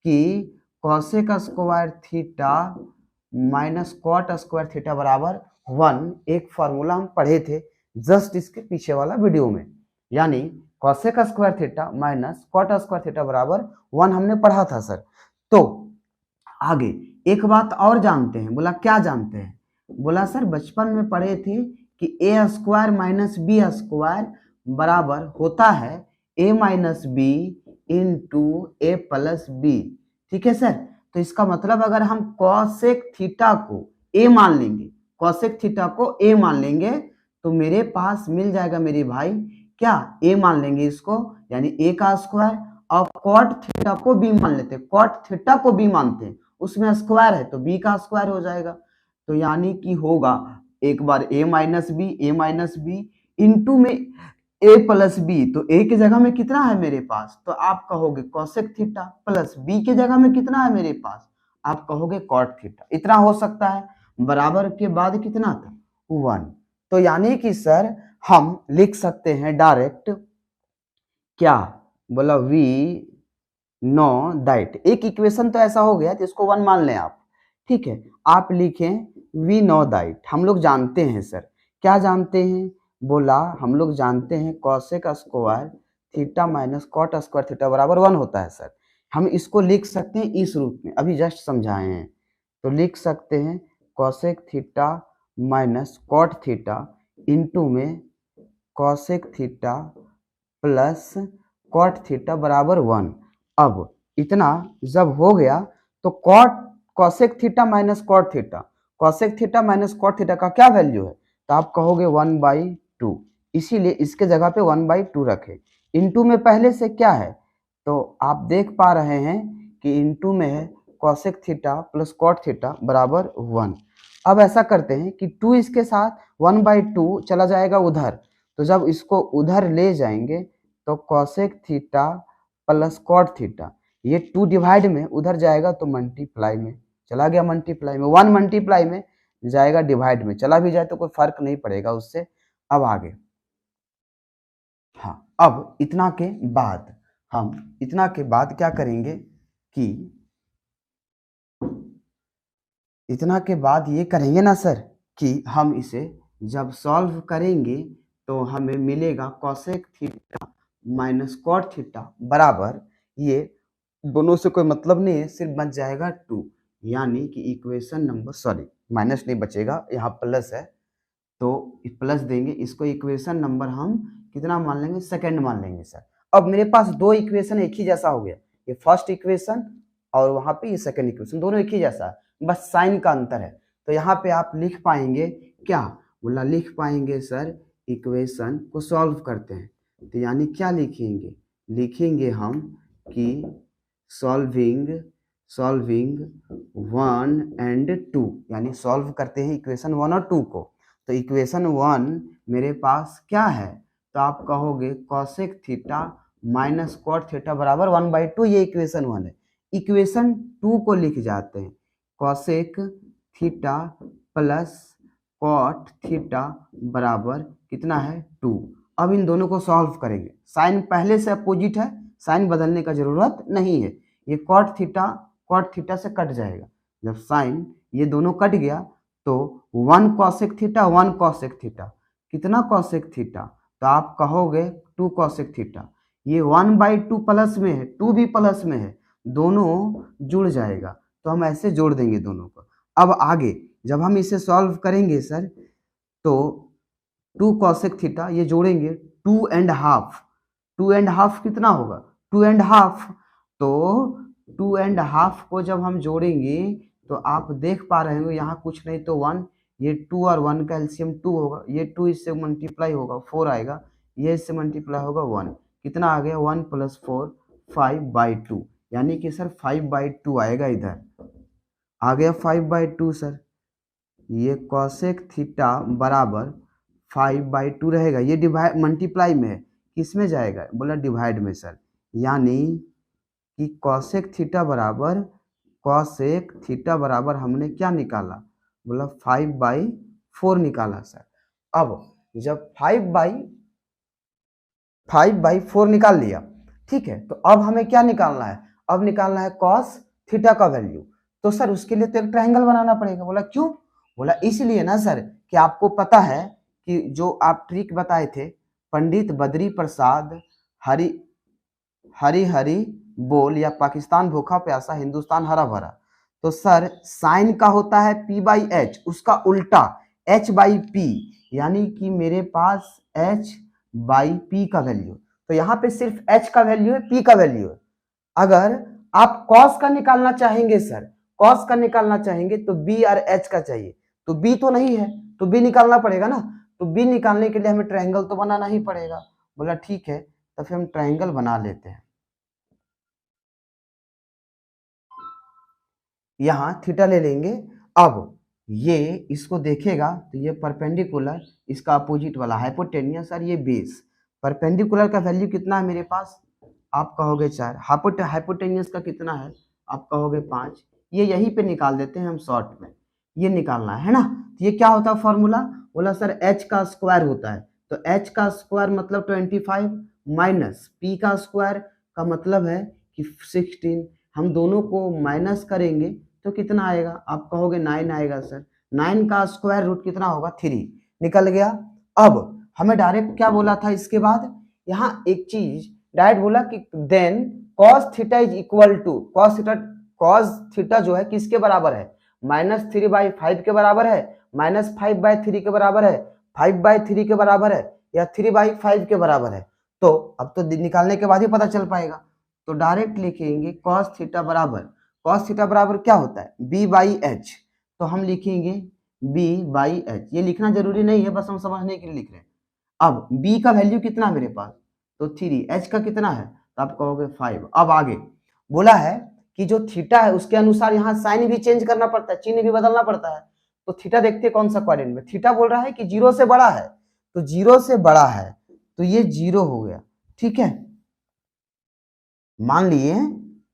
कि cosec square theta minus cot square theta बराबर 1 एक फॉर्मूला हम पढ़े थे जस्ट इसके पीछे वाला वीडियो में, यानी cosec square theta minus cot square theta बराबर 1 हमने पढ़ा था सर। तो आगे एक बात और जानते हैं। बोला क्या जानते हैं? बोला सर बचपन में पढ़े थे कि ए स्क्वायर माइनस बी स्क्वायर बराबर होता है ए माइनस बी इंटू ए प्लस बी। ठीक है सर, तो इसका मतलब अगर हम कॉसेक थीटा को ए मान लेंगे, कॉसेक थीटा को ए मान लेंगे तो मेरे पास मिल जाएगा मेरे भाई क्या, ए मान लेंगे इसको यानी ए का स्क्वायर, और कॉट थीटा को बी मान लेते हैं, कॉट थीटा को बी मानते हैं, उसमें स्क्वायर है तो बी का स्क्वायर हो जाएगा। तो यानी कि होगा एक बार ए माइनस बी इंटू में ए प्लस बी, तो ए की जगह में कितना है मेरे पास? तो आप कहोगे कॉसेक थीटा, प्लस बी की जगह में कितना है मेरे पास? आप कहोगे कॉट थीटा। इतना हो सकता है, बराबर के बाद कितना था? 1। तो यानी कि सर हम लिख सकते हैं डायरेक्ट क्या? बोला वी नो दैट, एक इक्वेशन तो ऐसा हो गया तो इसको 1 मान लें आप। ठीक है, आप लिखें वी नो दैट। हम लोग जानते हैं सर, क्या जानते हैं? बोला हम लोग जानते हैं cosec square theta minus cot square theta बराबर 1 होता है सर। हम इसको लिख सकते हैं इस रूप में, अभी जस्ट समझाए हैं। तो लिख सकते हैं cosec theta minus cot theta into में cosec theta plus cot theta बराबर 1। अब इतना जब हो गया तो cosec theta minus cot theta, cosec theta minus cot theta का क्या वैल्यू है? तो आप कहोगे 1/2, इसीलिए इसके जगह पे 1/2 रखे। इनटू में पहले से क्या है? तो आप देख पा रहे हैं कि इनटू में है cosec theta plus cot theta बराबर 1। अब ऐसा करते हैं कि 2 इसके साथ 1/2 चला जाएगा उधर, तो जब इसको उधर ले जाएंगे तो cosec theta plus cot theta, ये 2 डिवाइड में उधर जाएगा तो मल्टीप्लाई में चला गया, मल्टीप्लाई में 1 मल्टीप्लाई में जाएगा, डिवाइड में चला भी जाए तो कोई फर्क नहीं पड़ेगा उससे। अब आगे, हाँ अब इतना के बाद हम इतना के बाद क्या करेंगे कि इतना के बाद ये करेंगे ना सर कि हम इसे जब सॉल्व करेंगे तो हमें मिलेगा cosec theta minus cot theta बराबर, ये दोनों से कोई मतलब नहीं है, सिर्फ बच जाएगा 2, यानी कि इक्वेशन नंबर, सॉरी माइनस नहीं बचेगा, यहाँ प्लस है तो प्लस देंगे इसको, इक्वेशन नंबर हम कितना मान लेंगे? सेकंड मान लेंगे सर। अब मेरे पास 2 इक्वेशन एक ही जैसा हो गया, ये फर्स्ट इक्वेशन और वहां पे ये सेकंड इक्वेशन, दोनों एक ही जैसा है, बस साइन का अंतर है। तो यहाँ पे आप लिख पाएंगे क्या? बोला लिख पाएंगे सर इक्वेशन को सॉल्व करते हैं, तो यानी क्या लिखेंगे? लिखेंगे हम कि सॉल्विंग 1 एंड 2, यानी सॉल्व करते हैं इक्वेशन 1 और 2 को। तो इक्वेशन 1 मेरे पास क्या है? तो आप कहोगे cosec theta minus cot theta बराबर 1/2, ये इक्वेशन 1 है। इक्वेशन 2 को लिख जाते हैं cosec theta plus cot theta बराबर कितना है? 2। अब इन दोनों को सॉल्व करेंगे, साइन पहले से अपोजिट है, साइन बदलने का जरूरत नहीं है, ये कॉट थीटा से कट जाएगा। जब साइन ये दोनों कट गया तो 1 कॉसेक थीटा 1 कॉसेक थीटा, कितना कॉसेक थीटा? तो आप कहोगे 2 कॉसेक थीटा, ये 1/2 प्लस में है, 2 भी प्लस में है, दोनों जुड़ जाएगा, तो हम ऐसे जोड़ देंगे दोनों को। अब आगे जब हम इसे सॉल्व करेंगे सर तो 2 कॉसेक थीटा ये जोड़ेंगे 2.5 कितना होगा? 2.5, तो 2.5 को जब हम जोड़ेंगे तो आप देख पा रहे हो यहाँ कुछ नहीं तो 1, ये 2 और 1 का एलसीएम 2 होगा, ये 2 इससे मल्टीप्लाई होगा 4 आएगा, ये इससे मल्टीप्लाई होगा 1, कितना आ गया 1 + 4 5/2, यानी कि सर 5/2 आएगा इधर, आ गया 5/2 सर। ये कॉसेक थीटा बराबर 5/2 रहेगा, ये डिवाइड मल्टीप्लाई में है, किस में जाएगा, बोला डिवाइड में सर, यानी कि कॉसेक थीटा बराबर हमने क्या निकाला, बोला 5/4 निकाला सर। अब जब 5/4 निकाल लिया, ठीक है, तो अब हमें क्या निकालना है, अब निकालना है कॉस थीटा का वैल्यू। तो सर उसके लिए तो एक ट्रायंगल बनाना पड़ेगा। बोला क्यों, बोला इसलिए ना सर कि आपको पता है कि जो आप ट्रिक बताए थे, पंडित बद्री प्रसाद हरी हरी हरी बोल या पाकिस्तान भूखा प्यासा हिंदुस्तान हरा भरा, तो सर साइन का होता है P/H, उसका उल्टा H/P, यानी कि मेरे पास H/P का वैल्यू, तो यहाँ पे सिर्फ H का वैल्यू है, P का वैल्यू है। अगर आप cos का निकालना चाहेंगे सर, cos का निकालना चाहेंगे तो B और H का चाहिए, तो B तो नहीं है, तो B निकालना पड़ेगा ना, तो B निकालने के लिए हमें ट्रायंगल तो बनाना ही पड़ेगा। बोला ठीक है, तो फिर हम ट्रायंगल बना लेते हैं। यहाँ थीटा ले लेंगे, अब ये इसको देखेगा तो ये परपेंडिकुलर, इसका अपोजिट वाला हाइपोटेनियस और ये बेस। परपेंडिकुलर का वैल्यू कितना है मेरे पास, आप कहोगे 4, हाइपोटेनियस का कितना है, आप कहोगे 5, ये यहीं पे निकाल देते हैं हम शॉर्ट में, ये निकालना है ना। तो ये क्या होता है फॉर्मूला, बोला सर h का स्क्वायर होता है, तो h का स्क्वायर मतलब 25 माइनस p का स्क्वायर का मतलब है कि 16, हम दोनों को माइनस करेंगे तो कितना आएगा, आप कहोगे 9 आएगा सर, 9 का स्क्वायर रूट कितना होगा 3, निकल गया। अब हमें डायरेक्ट क्या बोला था, इसके बाद यहाँ एक चीज डायरेक्ट बोला कि then cos theta is equal to cos theta जो है किसके बराबर है, -3/5 के बराबर है, -5/3 के बराबर है, 5/3 के बराबर है, या 3/5 के बराबर है। तो अब तो निकालने के बाद ही पता चल पाएगा, तो डायरेक्ट लिखेंगे cos थीटा बराबर क्या होता है B/H, तो हम लिखेंगे B/H, ये लिखना जरूरी नहीं है, बस हम समझने के लिए लिख रहे हैं। अब B का वैल्यू कितना है मेरे पास, तो 3, H का कितना है, तो आप कहोगे 5। अब आगे बोला है कि जो थीटा है उसके अनुसार यहाँ साइन भी चेंज करना पड़ता है, चिन्ह भी बदलना पड़ता है। तो थीटा देखते हैं कौन सा क्वाड्रेंट में, थीटा बोल रहा है कि 0 से बड़ा है, तो 0 से बड़ा है तो ये 0 हो गया, ठीक है। मान लिए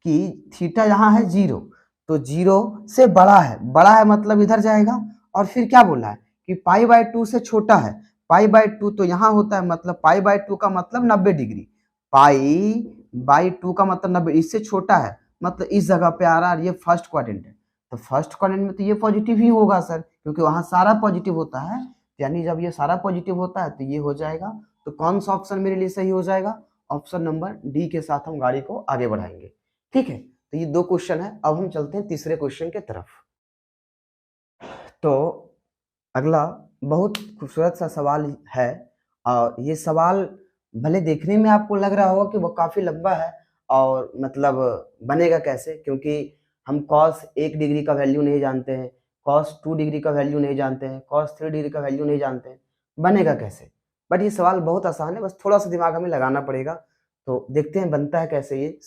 कि थीटा यहाँ है 0, तो 0 से बड़ा है मतलब इधर जाएगा, और फिर क्या बोला है कि π/2 से छोटा है, π/2 तो यहाँ होता है, मतलब π/2 का मतलब 90 डिग्री, π/2 का मतलब 90, इससे छोटा है मतलब इस जगह पे आ रहा है, ये फर्स्ट क्वाड्रेंट है, तो फर्स्ट क्वाड्रेंट में तो ये पॉजिटिव ही होगा सर, क्योंकि वहां सारा पॉजिटिव होता है, यानी जब ये सारा पॉजिटिव होता है तो ये हो जाएगा। तो कौन सा ऑप्शन मेरे लिए सही हो जाएगा, ऑप्शन नंबर डी के साथ हम गाड़ी को आगे बढ़ाएंगे, ठीक है। तो ये 2 क्वेश्चन है, अब हम चलते हैं तीसरे क्वेश्चन के तरफ। तो अगला बहुत खूबसूरत सा सवाल है, और ये सवाल भले देखने में आपको लग रहा होगा कि वो काफी लंबा है, और मतलब बनेगा कैसे, क्योंकि हम cos 1 डिग्री का वैल्यू नहीं जानते हैं, cos 2 डिग्री का वैल्यू नहीं जानते हैं, cos 3 डिग्री का वैल्यू नहीं जानते हैं, बनेगा कैसे। बट ये सवाल बहुत आसान है, बस थोड़ा सा दिमाग हमें लगाना पड़ेगा। तो देखते हैं बनता है कैसे ये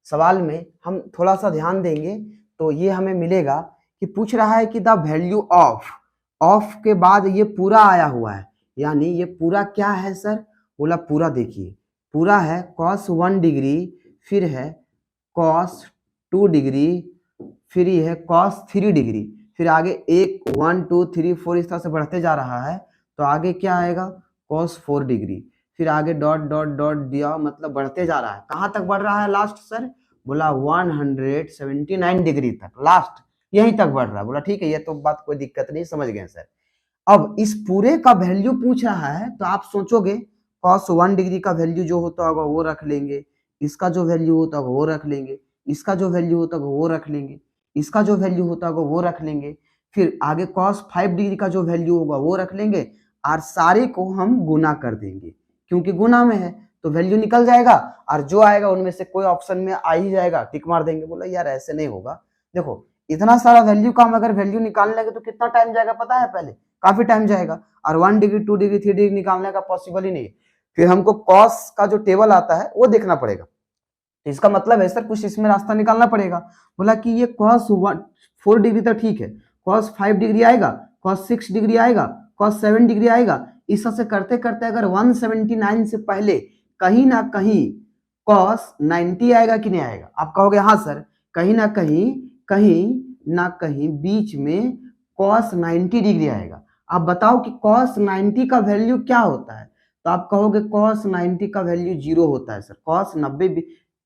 सवाल में हम थोड़ा सा ध्यान देंगे तो ये हमें मिलेगा कि पूछ रहा है कि द वैल्यू ऑफ के बाद ये पूरा आया हुआ है, यानी ये पूरा क्या है सर, बोला पूरा देखिए, पूरा है cos 1 डिग्री, फिर है cos 2 डिग्री, फिर ये है cos 3 डिग्री, फिर आगे 1 2 3 4 इस तरह से बढ़ते जा रहा है, तो आगे क्या आएगा cos 4 डिग्री, फिर आगे डॉट डॉट डॉट दिया, मतलब बढ़ते जा रहा है, कहाँ तक बढ़ रहा है लास्ट सर, बोला 179 डिग्री तक, लास्ट यहीं तक बढ़ रहा है। बोला ठीक है, ये तो बात कोई दिक्कत नहीं, समझ गए सर। अब इस पूरे का वैल्यू पूछ रहा है, तो आप सोचोगे cos 1 डिग्री का वैल्यू जो होता होगा वो रख लेंगे, इसका जो वैल्यू होता होगा वो रख लेंगे, इसका जो वैल्यू होता होगा वो रख लेंगे, इसका जो वैल्यू होता होगा वो रख लेंगे, फिर आगे cos 5 डिग्री का जो वैल्यू होगा वो रख लेंगे, और सारे को हम गुना कर देंगे, क्योंकि गुना में है तो वैल्यू निकल जाएगा, और जो आएगा उनमें से कोई ऑप्शन में आ ही जाएगा, टिक मार देंगे। बोला यार ऐसे नहीं होगा, देखो इतना सारा वैल्यू का हम अगर वैल्यू निकालने लगे तो कितना टाइम जाएगा पता है? पहले काफी टाइम जाएगा, और 1 डिग्री 2 डिग्री 3 डिग्री निकालने का पॉसिबल ही नहीं है। फिर हमको कॉस का जो टेबल आता है वो देखना पड़ेगा। तो इसका मतलब है सर कुछ इसमें रास्ता निकालना पड़ेगा। बोला कि ये कॉस 4 डिग्री तक ठीक है, कॉस 5 डिग्री आएगा, कॉस 6 डिग्री आएगा, कॉस 7 डिग्री आएगा। इस तरह से करते करते अगर 179 से पहले कहीं ना कहीं कॉस 90 आएगा कि नहीं आएगा? आप कहोगे हाँ सर, कहीं ना कहीं बीच में कॉस 90 डिग्री आएगा। आप बताओ कि कॉस 90 का वैल्यू क्या होता है? तो आप कहोगे कॉस 90 का वैल्यू 0 होता है सर। कॉस 90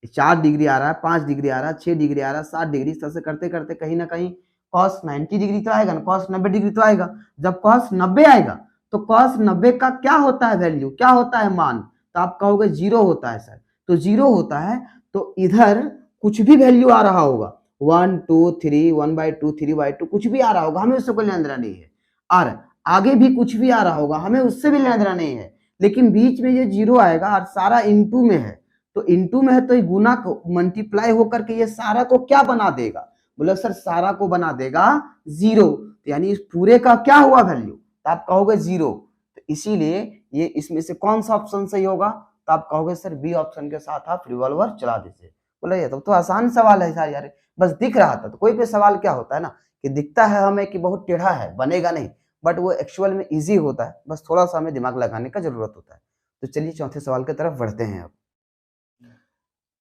4 डिग्री आ रहा है, 5 डिग्री आ रहा है, 6 डिग्री आ रहा है, 7 डिग्री, इस तरह से करते करते कहीं ना कहीं कॉस 90 डिग्री तो आएगा ना, कॉस 90 डिग्री तो आएगा। जब कॉस 90 आएगा तो कॉस 90 का क्या होता है वैल्यू, क्या होता है मान? तो आप कहोगे 0 होता है सर। तो 0 होता है तो इधर कुछ भी वैल्यू आ रहा होगा, 1 2 3 1/2 3/2 कुछ भी आ रहा होगा, हमें उससे कोई लेना देना नहीं है। और आगे भी कुछ भी आ रहा होगा, हमें उससे भी लेना देना नहीं है। लेकिन बीच में ये 0 आएगा और सारा इनटू में है, तो इनटू में है तो ये गुना को मल्टीप्लाई होकर के ये सारा को क्या बना देगा? बोले सर सारा को बना देगा 0। तो यानी इस पूरे का क्या हुआ वैल्यू? तो आप कहोगे 0। तो इसीलिए ये इसमें से कौन सा ऑप्शन सही होगा? तो आप कहोगे सर बी ऑप्शन के साथ आप रिवॉल्वर चला दीजिए। बोले ये तो आसान सवाल है सर यार, बस दिख रहा था। तो कोई भी सवाल क्या होता है ना कि दिखता है हमें कि बहुत टेढ़ा है, बनेगा नहीं, बट वो एक्चुअल में इजी होता है, बस थोड़ा सा हमें दिमाग लगाने का जरूरत होता है। तो चलिए चौथे सवाल की तरफ बढ़ते हैं। अब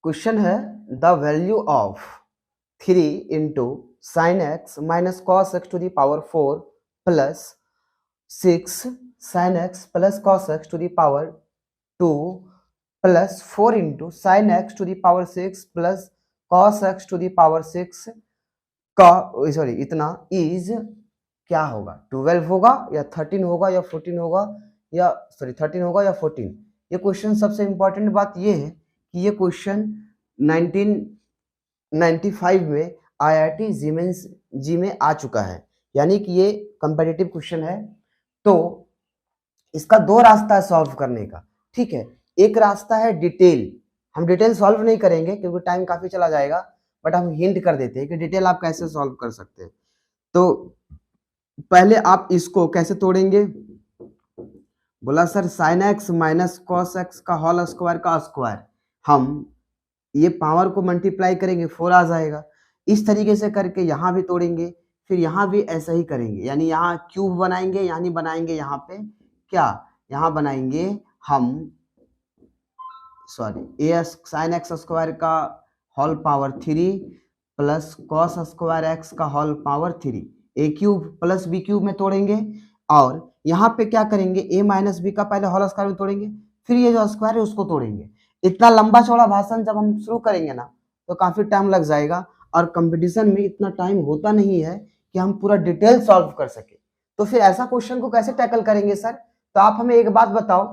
क्वेश्चन है the value of 3 into sine X minus cos X to the power 4 plus 6 sine X plus cos X to the power 2 plus 4 into sine X to the power 6 plus cos X to the power 6 का sorry इतना is क्या होगा? 12 होगा या 13 होगा या 14 होगा या 13 होगा या 14? ये क्वेश्चन सबसे इंपॉर्टेंट बात ये है कि ये क्वेश्चन 1995 में IIT जी में आ चुका है, यानी कि ये कंपेटिटिव क्वेश्चन है। तो इसका दो रास्ता है सॉल्व करने का, ठीक है। एक रास्ता है डिटेल, हम डिटेल सॉल्व नहीं करेंगे क्योंकि टाइम काफी चला जाएगा, बट हम हिंट कर देते हैं कि डिटेल आप कैसे सॉल्व कर सकते हैं। तो पहले आप इसको कैसे तोड़ेंगे? बोला sir sign X minus cos x का होल स्क्वायर का स्क्वायर, हम ये पावर को मल्टीप्लाई करेंगे 4 आ जाएगा। इस तरीके से करके यहाँ भी तोड़ेंगे, फिर यहाँ भी ऐसा ही करेंगे, यानी यहाँ क्यूब बनाएंगे, यानी बनाएंगे यहाँ पे क्या, यहाँ बनाएंगे हम sorry A sine X square का whole power 3 plus cos square X का whole power 3, A cube plus B cube में तोड़ेंगे। और यहाँ पे क्या करेंगे, ए माइनस बी का पहले होल स्क्वायर में तोड़ेंगे, फिर ये जो स्क्वायर है उसको तोड़ेंगे। इतना लंबा चौड़ा भाषण जब हम शुरू करेंगे ना तो काफी टाइम लग जाएगा, और कंपटीशन में इतना टाइम होता नहीं है कि हम पूरा डिटेल सॉल्व कर सके। तो फिर ऐसा क्वेश्चन को कैसे टैकल करेंगे सर? तो आप हमें एक बात बताओ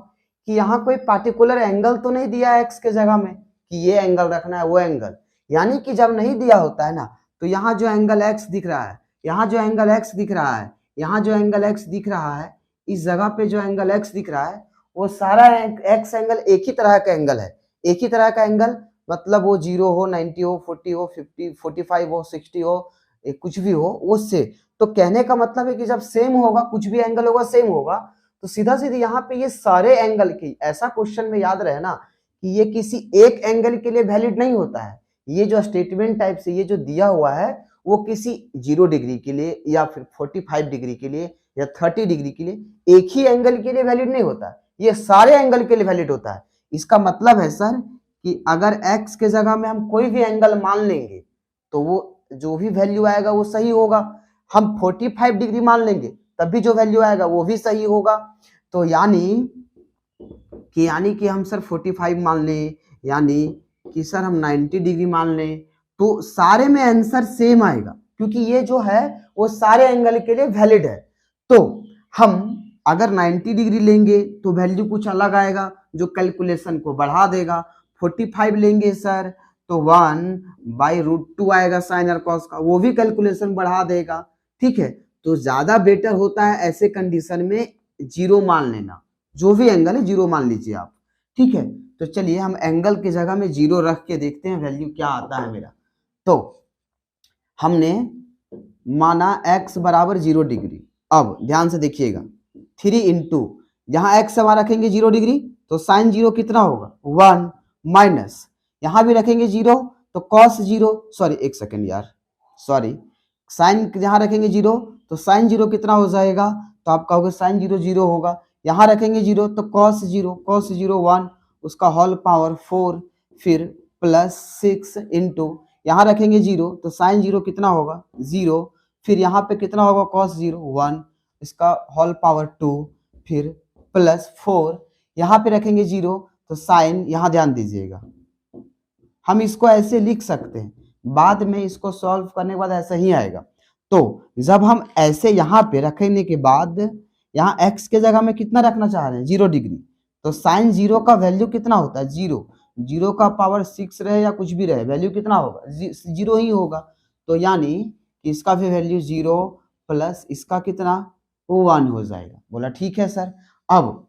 कि यहाँ कोई पार्टिकुलर एंगल तो नहीं दिया है एक्स के जगह में कि ये एंगल रखना है वो एंगल, यानी कि जब नहीं दिया होता है ना तो यहाँ जो एंगल एक्स दिख रहा है, यहाँ जो एंगल एक्स दिख रहा है, यहाँ जो एंगल एक्स दिख रहा है, इस जगह पे जो एंगल एक्स दिख रहा है वो सारा एक्स एंगल एक ही तरह का एंगल है। एक ही तरह का एंगल मतलब वो 0 हो, 90 हो, 40 हो, 50 45 हो, 60 हो, कुछ भी हो उससे। तो कहने का मतलब है कि जब सेम होगा, कुछ भी एंगल होगा सेम होगा, तो सीधा सीधा यहाँ पे ये सारे एंगल की, ऐसा क्वेश्चन में याद रहे ना कि ये किसी एक एंगल के लिए वैलिड नहीं होता है। ये जो स्टेटमेंट टाइप से ये जो दिया हुआ है वो किसी 0 डिग्री के लिए या फिर 45 डिग्री के लिए या 30 डिग्री के लिए एक ही एंगल के लिए वैलिड नहीं होता है, ये सारे एंगल के लिए वैलिड होता है। इसका मतलब है सर कि अगर x के जगह में हम कोई भी एंगल मान लेंगे तो वो जो भी वैल्यू आएगा वो सही होगा। हम 45 डिग्री मान लेंगे तब भी जो वैल्यू आएगा वो भी सही होगा। तो यानी कि हम सर 45 मान लें, यानी कि सर हम 90 डिग्री मान लें, तो सारे में आंसर सेम आएगा क्योंकि ये जो है वो सारे एंगल के लिए वैलिड है। तो हम अगर 90 डिग्री लेंगे तो वैल्यू कुछ अलग आएगा जो कैलकुलेशन को बढ़ा देगा। 45 लेंगे सर तो 1/√2 आएगा साइन और कॉस का, वो भी कैलकुलेशन बढ़ा देगा, ठीक है। तो ज्यादा बेटर होता है ऐसे कंडीशन में 0 मान लेना, जो भी एंगल है 0 मान लीजिए आप, ठीक है। तो चलिए हम एंगल की जगह में 0 रख के देखते हैं वैल्यू क्या आता है मेरा। तो हमने माना x बराबर 0 डिग्री। अब ध्यान से देखिएगा 3 इंटू यहाँ x हमारा रखेंगे 0 डिग्री तो साइन 0 कितना होगा 1 माइनस यहाँ भी रखेंगे 0 तो कॉस 0 सॉरी एक सेकेंड यार सॉरी साइन यहाँ रखेंगे 0 तो साइन 0 कितना हो जाएगा तो आप कहोगे साइन 0 0 होगा। यहाँ रखेंगे 0 तो कॉस 0 1 उसका होल पावर 4 फिर प्लस 6 इंटू यहाँ रखेंगे 0 तो साइन 0 कितना होगा 0 फिर यहाँ पे कितना होगा कॉस 0 1 इसका होल पावर 2 फिर प्लस 4 यहाँ पे रखेंगे 0 तो साइन यहाँ ध्यान दीजिएगा हम इसको ऐसे लिख सकते हैं बाद में इसको सॉल्व करने के बाद ऐसा ही आएगा। तो जब हम ऐसे यहाँ पे रखने के बाद यहाँ x के जगह में कितना रखना चाह रहे हैं 0 डिग्री तो साइन 0 का वैल्यू कितना होता है 0 का पावर 6 रहे या कुछ भी रहे वैल्यू कितना होगा 0 ही होगा। तो यानी कि इसका भी वैल्यू 0 प्लस इसका कितना 1 हो जाएगा। बोला ठीक है सर। अब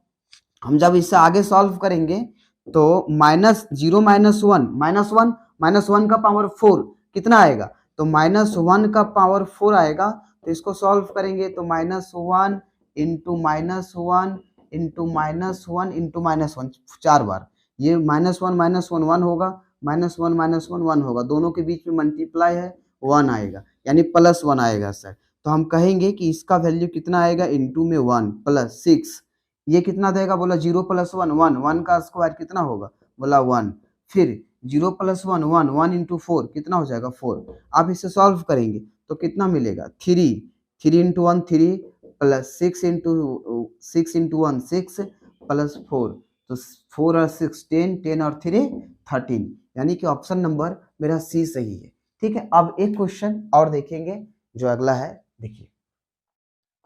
हम जब इससे आगे सॉल्व करेंगे तो -0 माइनस वन का पावर 4 कितना आएगा तो -1 का पावर 4 आएगा। तो इसको सॉल्व करेंगे तो -1 इंटू -1 इंटू -1 इंटू -1 4 बार ये -1 1 होगा -1 1 होगा दोनों के बीच में मल्टीप्लाई है 1 आएगा यानी +1 आएगा सर। तो हम कहेंगे कि इसका वैल्यू कितना आएगा इंटू में 1 प्लस 6 ये कितना देगा बोला 0 + 1 1 का स्क्वायर कितना होगा बोला 1 फिर 0 + 1 1 इंटू 4 कितना हो जाएगा 4। आप इसे सॉल्व करेंगे तो कितना मिलेगा 3 इंटू 1 3 प्लस 6 इंटू 1 6 प्लस 4 तो 4 और 6 10 और 3 13 यानी कि ऑप्शन नंबर मेरा सी सही है। ठीक है। अब एक क्वेश्चन और देखेंगे जो अगला है। देखिए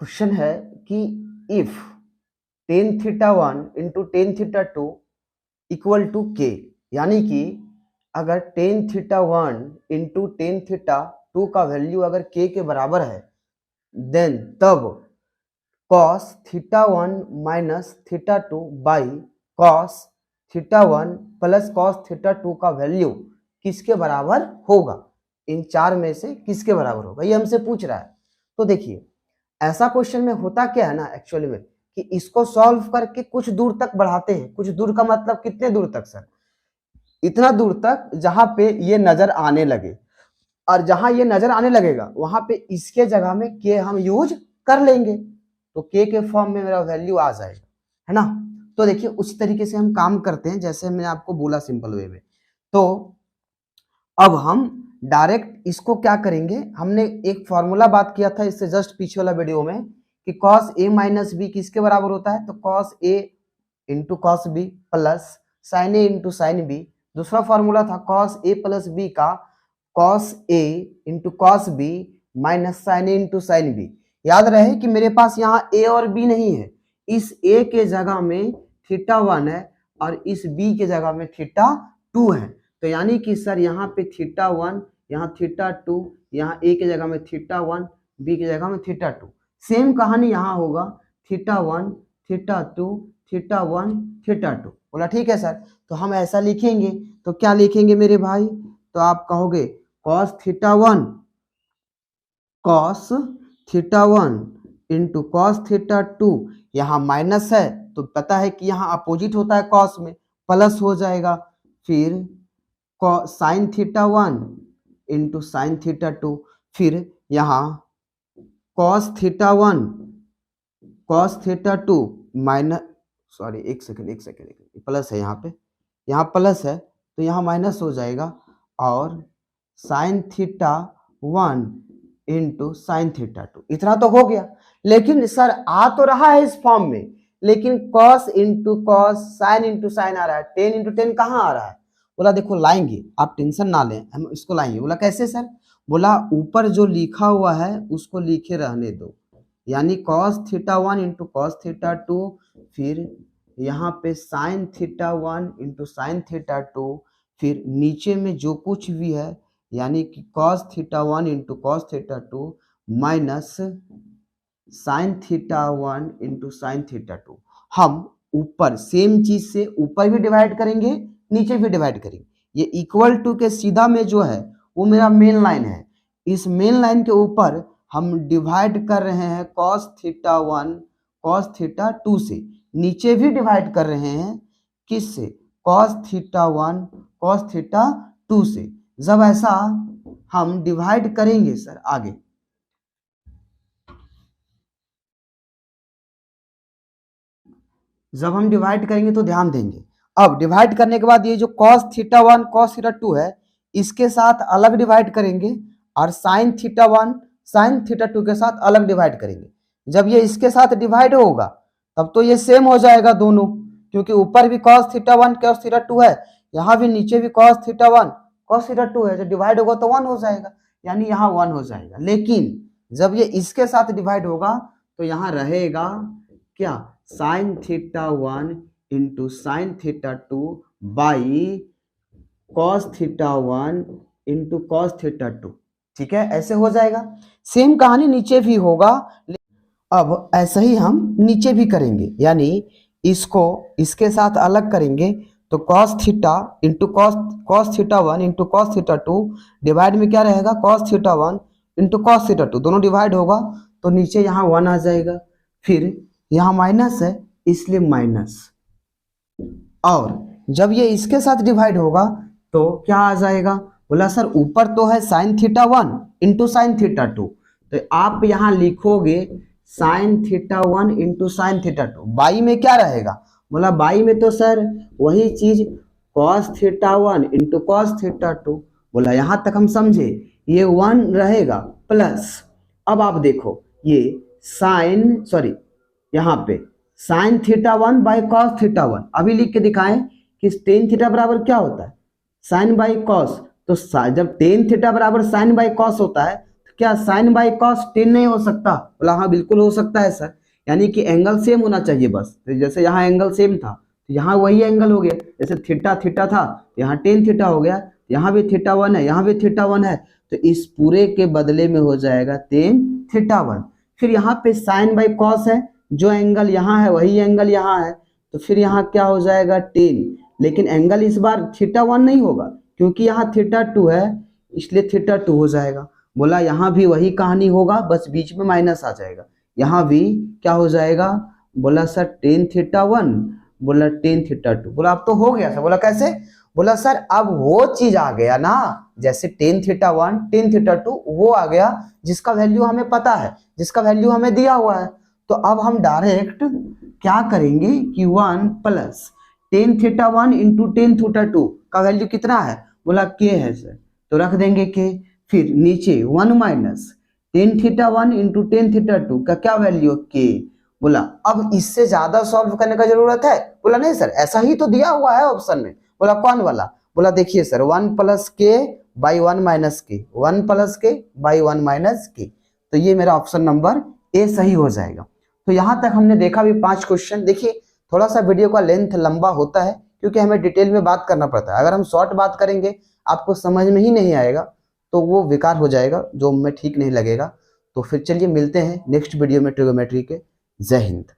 क्वेश्चन है कि if tan θ1 into tan θ2 equal to k यानी कि अगर tan θ1 इंटू tan θ2 का वैल्यू अगर k के बराबर है देन तब cos θ1 minus θ2 by cos θ1 plus cos θ2 का वैल्यू किसके बराबर होगा इन चार में से किसके बराबर होगा ये हमसे पूछ रहा है। तो देखिए ऐसा क्वेश्चन में होता क्या है ना एक्चुअली में कि इसको सॉल्व करके कुछ दूर तक बढ़ाते हैं। कुछ दूर का मतलब कितने दूर तक सर इतना दूर तक जहां पे ये नजर आने लगे और जहां ये नजर आने लगेगा वहां पे इसके जगह में के हम यूज कर लेंगे तो के फॉर्म में मेरा वैल्यू आ जाएगा है ना। तो देखिए उस तरीके से हम काम करते हैं जैसे मैंने आपको बोला सिंपल वे में। तो अब हम डायरेक्ट इसको क्या करेंगे हमने एक फॉर्मूला बात किया था इससे जस्ट पीछे वाला वीडियो में कि cos a माइनस बी किसके बराबर होता है तो cos a into cos b plus sin a into sin b। दूसरा फॉर्मूला था cos a प्लस b का cos a into cos b minus sin a into sin b। याद रहे कि मेरे पास यहाँ a और b नहीं है इस a के जगह में θ1 है और इस b के जगह में θ2 है। तो यानी कि सर यहाँ पे θ1 यहाँ θ2 यहाँ a के जगह में θ1 b के जगह में θ2। सेम कहानी यहाँ होगा θ1 θ2 θ1 θ2। बोला ठीक है सर। तो हम ऐसा लिखेंगे तो क्या लिखेंगे मेरे भाई तो आप कहोगे cos θ1 इंटू cos θ2 यहाँ माइनस है तो पता है कि यहाँ अपोजिट होता है cos में प्लस हो जाएगा फिर sin θ1 इंटू sin θ2 फिर यहाँ cos θ2 माइनस सॉरी एक सेकेंड प्लस है यहाँ प्लस है तो यहाँ माइनस हो जाएगा और sin θ1 इंटू sin θ2 इतना तो हो गया। लेकिन सर आ तो रहा है इस फॉर्म में लेकिन cos into cos sin into sin आ रहा है 10 इंटू 10 कहाँ आ रहा है। बोला देखो लाएंगे आप टेंशन ना लें हम इसको लाएंगे। बोला कैसे सर बोला ऊपर जो लिखा हुआ है उसको लिखे रहने दो यानी cos θ1 इंटू cos θ2 फिर यहाँ पे sin θ1 इंटू sin θ2 फिर नीचे में जो कुछ भी है यानी कि cos θ1 into cos θ2 minus sin θ1 into sin θ2। हम ऊपर सेम चीज से ऊपर भी डिवाइड करेंगे नीचे भी डिवाइड करेंगे। ये इक्वल टू के सीधा में जो है वो मेरा मेन लाइन है इस मेन लाइन के ऊपर हम डिवाइड कर रहे हैं cos थीटा 1 cos थीटा 2 से, नीचे भी डिवाइड कर रहे हैं किससे, cos थीटा 1 cos थीटा 2 से। जब ऐसा हम डिवाइड करेंगे सर आगे, जब हम डिवाइड करेंगे तो ध्यान देंगे, अब डिवाइड करने के बाद ये जो cos थीटा 1 cos थीटा 2 है इसके साथ अलग डिवाइड करेंगे और sin थीटा 1 sin थीटा 2 के साथ अलग डिवाइड करेंगे। जब ये इसके साथ डिवाइड होगा तब तो ये सेम हो जाएगा दोनों, क्योंकि ऊपर भी cos थीटा 1 cos थीटा 2 है, यहाँ भी नीचे भी cos थीटा 1 cos थीटा 2 है, जब डिवाइड होगा तो 1 हो जाएगा, यानी यहाँ 1 हो जाएगा। लेकिन जब ये इसके साथ डिवाइड होगा तो यहाँ रहेगा क्या, sin theta 1 into sine theta 2 by cos theta 1 into cos theta 2। ठीक है, ऐसे हो जाएगा। सेम कहानी नीचे भी होगा, अब ऐसा ही हम नीचे भी करेंगे, यानी इसको इसके साथ अलग करेंगे तो cos theta into cos theta 1 into cos theta 2 divide में क्या रहेगा, cos theta 1 into cos theta 2, दोनों डिवाइड होगा तो नीचे यहाँ 1 आ जाएगा, फिर यहाँ माइनस है इसलिए माइनस, और जब ये इसके साथ डिवाइड होगा तो क्या आ जाएगा, बोला सर ऊपर तो है sine theta 1 into sine theta 2, तो आप यहाँ लिखोगे sine theta 1 into sine theta 2, by में क्या रहेगा, बोला बाई में तो सर वही चीज cos theta 1 into cos theta 2, बोला यहाँ तक हम समझे, ये 1 रहेगा प्लस, अब आप देखो ये साइन सॉरी यहाँ पे sine theta 1 by cos theta 1, अभी लिख के दिखाएं कि टेन थीटा बराबर क्या होता है, साइन बाई कॉस, तो जब टेन थीटा बराबर साइन बाई कॉस होता है तो क्या साइन बाई कॉस टेन नहीं हो सकता, बोला हाँ बिल्कुल हो सकता है सर, यानी कि एंगल सेम होना चाहिए बस, तो जैसे यहाँ एंगल सेम था तो यहाँ वही एंगल हो गया, जैसे थीटा थीटा था तो यहाँ टेन थीटा हो गया, यहाँ भी थीटा 1 है यहाँ भी थीटा 1 है, तो इस पूरे के बदले में हो जाएगा टेन थीटा 1। फिर यहाँ पे साइन बाई कॉस है, जो एंगल यहाँ है वही एंगल यहाँ है, तो फिर यहाँ क्या हो जाएगा टेन, लेकिन एंगल इस बार थीटा 1 नहीं होगा क्योंकि यहाँ थीटा 2 है इसलिए थीटा 2 हो जाएगा। बोला यहाँ भी वही कहानी होगा, बस बीच में माइनस आ जाएगा, यहाँ भी क्या हो जाएगा, बोला सर टेन थीटा 1 बोला टेन थीटा 2, बोला अब तो हो गया सर, बोला कैसे, बोला सर अब वो चीज आ गया ना, जैसे टेन थीटा 1 टेन थीटा 2 वो आ गया जिसका वैल्यू हमें पता है, जिसका वैल्यू हमें दिया हुआ है, तो अब हम डायरेक्ट क्या करेंगे कि 1 plus tan theta 1 into tan theta 2 का वैल्यू कितना है, बोला के है सर, तो रख देंगे के, फिर नीचे 1 minus tan theta 1 into tan theta 2 का क्या वैल्यू के, बोला अब इससे ज्यादा सॉल्व करने का जरूरत है, बोला नहीं सर ऐसा ही तो दिया हुआ है ऑप्शन में, बोला कौन वाला, बोला देखिए सर 1 प्लस के बाई 1 माइनस के, 1 प्लस के बाई 1 माइनस के, तो ये मेरा ऑप्शन नंबर ए सही हो जाएगा। तो यहाँ तक हमने देखा भी 5 क्वेश्चन। देखिए थोड़ा सा वीडियो का लेंथ लंबा होता है क्योंकि हमें डिटेल में बात करना पड़ता है, अगर हम शॉर्ट बात करेंगे आपको समझ में ही नहीं आएगा तो वो बेकार हो जाएगा, जो हमें ठीक नहीं लगेगा। तो फिर चलिए मिलते हैं नेक्स्ट वीडियो में ट्रिग्नोमेट्री के। जय हिंद।